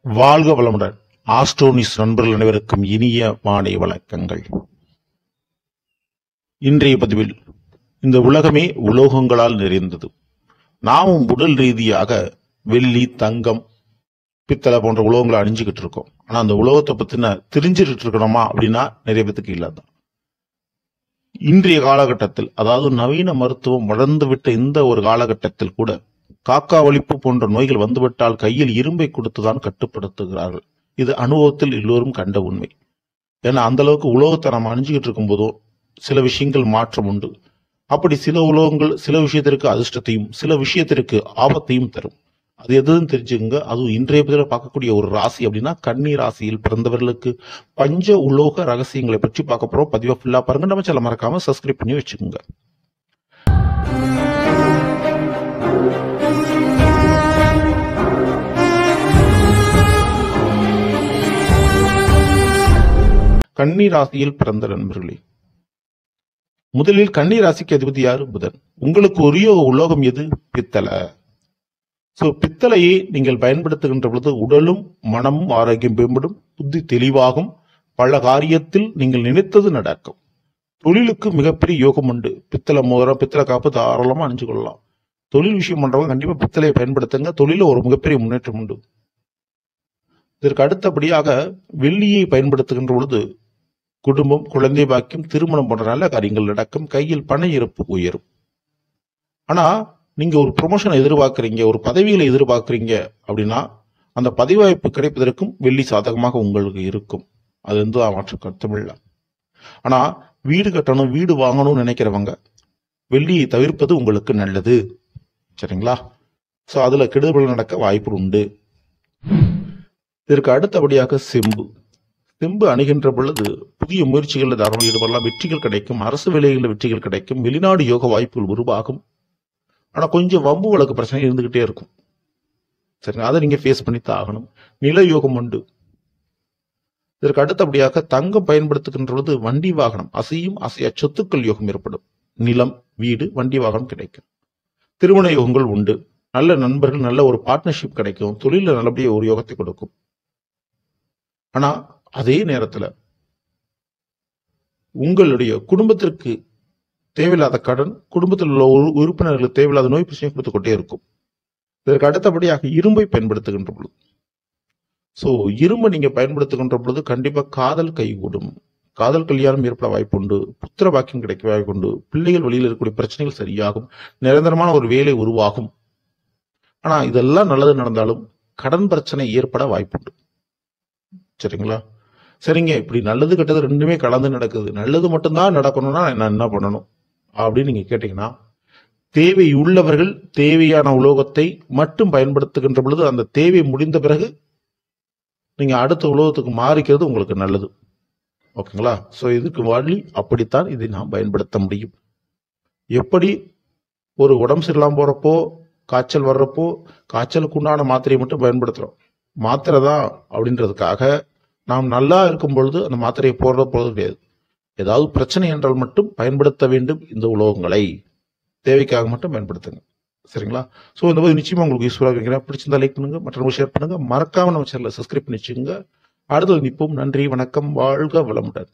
வாழ்க வளமுடன். ஆஸ்ட்ரோனிஸ் நண்பர்கள் அனைவருக்கும் இனிய மாலை வணக்கங்கள். இன்றைய பதிவில் இந்த உலகமே உலோகங்களால் நிறைந்தது. நாமும் உடல் ரீதியாக வெள்ளி, தங்கம், பித்தளை போன்ற உலோகங்களை அணிஞ்சுக்கிட்டு இருக்கோம். ஆனா அந்த உலோகத்தை பத்தின தெரிஞ்சுக்கிட்டு இருக்கணுமா அப்படின்னா நிறைய பேத்துக்கு இல்லாதான். இன்றைய காலகட்டத்தில், அதாவது நவீன மருத்துவம் வளர்ந்துவிட்ட இந்த ஒரு காலகட்டத்தில் கூட காக்கா வலிப்பு போன்ற நோய்கள் வந்துவிட்டால் கையில் இரும்பை கொடுத்துதான் கட்டுப்படுத்துகிறார்கள். இது அனுபவத்தில் எல்லோரும் கண்ட உண்மை. ஏன்னா அந்த அளவுக்கு உலோகத்தை நம்ம அணிஞ்சுக்கிட்டு இருக்கும் போதும் சில விஷயங்கள் மாற்றம் உண்டு. அப்படி சில உலோகங்கள் சில விஷயத்திற்கு அதிர்ஷ்டத்தையும் சில விஷயத்திற்கு ஆபத்தையும் தரும். அது எதுன்னு தெரிஞ்சுக்கோங்க. அதுவும் இன்றைய பதில பார்க்கக்கூடிய ஒரு ராசி அப்படின்னா கன்னி ராசியில் பிறந்தவர்களுக்கு பஞ்ச உலோக ரகசியங்களை பற்றி பார்க்க போறோம். பதிவா ஃபுல்லா பாருங்க. நம்ம சேனலை மறக்காம சப்ஸ்கிரைப் பண்ணி வச்சுக்கோங்க. கன்னி ராசியில் பிறந்த நண்பர்களே, முதலில் கன்னி ராசிக்கு அதிபதி யாரு? புதன். உங்களுக்கு உரிய உலோகம் எது? பித்தளை. பித்தளையை நீங்கள் பயன்படுத்துகின்ற பொழுது உடலும் மனமும் ஆரோக்கியம் மேம்படும், புத்தி தெளிவாகும், பல காரியத்தில் நீங்கள் நினைத்தது நடக்கும். தொழிலுக்கு மிகப்பெரிய யோகம் உண்டு. பித்தளை மோதிரம், பித்தளை காப்பு தாராளமா அணிஞ்சு கொள்ளலாம். தொழில் விஷயம் பண்றவங்க கண்டிப்பா பித்தளையை பயன்படுத்துங்க. தொழில ஒரு மிகப்பெரிய முன்னேற்றம் உண்டு. இதற்கு அடுத்தபடியாக வெள்ளியை பயன்படுத்துகின்ற பொழுது குடும்பம், குழந்தை பாக்கியம், திருமணம் போன்ற நல்ல காரியங்கள் நடக்கும். கையில் பண இருப்பு உயரும். ஆனா நீங்க ஒரு ப்ரொமோஷனை எதிர்பார்க்கறீங்க, ஒரு பதவிகளை எதிர்பார்க்கறீங்க அப்படின்னா அந்த பதவி வாய்ப்பு கிடைப்பதற்கும் வெள்ளி சாதகமாக உங்களுக்கு இருக்கும். அது எந்த மாற்று கருத்தும் இல்லை. ஆனா வீடு கட்டணும், வீடு வாங்கணும்னு நினைக்கிறவங்க வெள்ளியை தவிர்ப்பது உங்களுக்கு நல்லது. சரிங்களா? அதுல கெடுதல் நடக்க வாய்ப்பு உண்டு. இதற்கு அடுத்தபடியாக செம்பு. செம்பு அணுகின்ற பொழுது புதிய முயற்சிகளில் தாராளமாக ஈடுபடலாம். வெற்றிகள் கிடைக்கும். அரசு வேலைகளில் வெற்றிகள் கிடைக்கும். வெளிநாடு யோக வாய்ப்புகள் உருவாகும். ஆனா கொஞ்சம் வம்பு வழக்கு பிரச்சனை இருந்துகிட்டே இருக்கும். சரிங்க, அதை நீங்க ஃபேஸ் பண்ணித்தான் ஆகணும். நில யோகம் உண்டு. இதற்கு அடுத்தபடியாக தங்கம் பயன்படுத்துகின்ற பொழுது வண்டி வாகனம், அசையும் அசையா சொத்துக்கள் யோகம் ஏற்படும். நிலம், வீடு, வண்டி வாகனம் கிடைக்கும். திருமண யோகங்கள் உண்டு. நல்ல நண்பர்கள், நல்ல ஒரு பார்ட்னர்ஷிப் கிடைக்கும். தொழில நல்லபடியாக ஒரு யோகத்தை கொடுக்கும். ஆனா அதே நேரத்துல உங்களுடைய குடும்பத்திற்கு தேவையில்லாத கடன், குடும்பத்தில் உள்ள உறுப்பினர்களுக்கு தேவையில்லாத நோய் பிரச்சனை கொடுத்துக் கொண்டே இருக்கும். இதற்கு அடுத்தபடியாக இரும்பை பயன்படுத்துகின்ற பொழுது, இரும்பை நீங்க பயன்படுத்துகின்ற பொழுது கண்டிப்பா காதல் கைகூடும். காதல் கல்யாணம் ஏற்பட வாய்ப்பு உண்டு. புத்திர பாக்கியம் கிடைக்க வாய்ப்பு உண்டு. பிள்ளைகள் வழியில் இருக்கக்கூடிய பிரச்சனைகள் சரியாகும். நிரந்தரமான ஒரு வேலை உருவாகும். ஆனா இதெல்லாம் நல்லது நடந்தாலும் கடன் பிரச்சனை ஏற்பட வாய்ப்பு உண்டு. சரிங்களா? சரிங்க, இப்படி நல்லது கெட்டது ரெண்டுமே கலந்து நடக்குது, நல்லது மட்டும்தான் நடக்கணும்னா நான் என்ன பண்ணணும் அப்படின்னு நீங்க கேட்டீங்கன்னா, தேவை உள்ளவர்கள் தேவையான உலோகத்தை மட்டும் பயன்படுத்துகின்ற பொழுது அந்த தேவை முடிந்த பிறகு நீங்க அடுத்த உலோகத்துக்கு மாறிக்கிறது உங்களுக்கு நல்லது. ஓகேங்களா? இதுக்கு வழி அப்படித்தான் இதை நாம் பயன்படுத்த முடியும். எப்படி ஒரு உடம்பு சரியில்லாம போறப்போ, காய்ச்சல் வர்றப்போ காய்ச்சலுக்கு உண்டான மாத்திரையை மட்டும் பயன்படுத்துறோம். மாத்திரை தான் அப்படின்றதுக்காக நாம் நல்லா இருக்கும் பொழுது அந்த மாத்திரையை போடுறது கிடையாது. ஏதாவது பிரச்சனை என்றால் மட்டும் பயன்படுத்த வேண்டும். இந்த உலோகங்களை தேவைக்காக மட்டும் பயன்படுத்துங்க. சரிங்களா? இந்த மாதிரி நிச்சயமா உங்களுக்கு யூஸ்ஃபுல்லாக இருக்கிறேன். பிடிச்சிருந்தா லைக் பண்ணுங்க, மற்றவங்க ஷேர் பண்ணுங்க. மறக்காம நம்ம சேனலை சப்ஸ்கிரைப் பண்ணி வச்சுக்கோங்க. அடுத்தது நிற்போம். நன்றி, வணக்கம், வாழ்க வளமுடன்.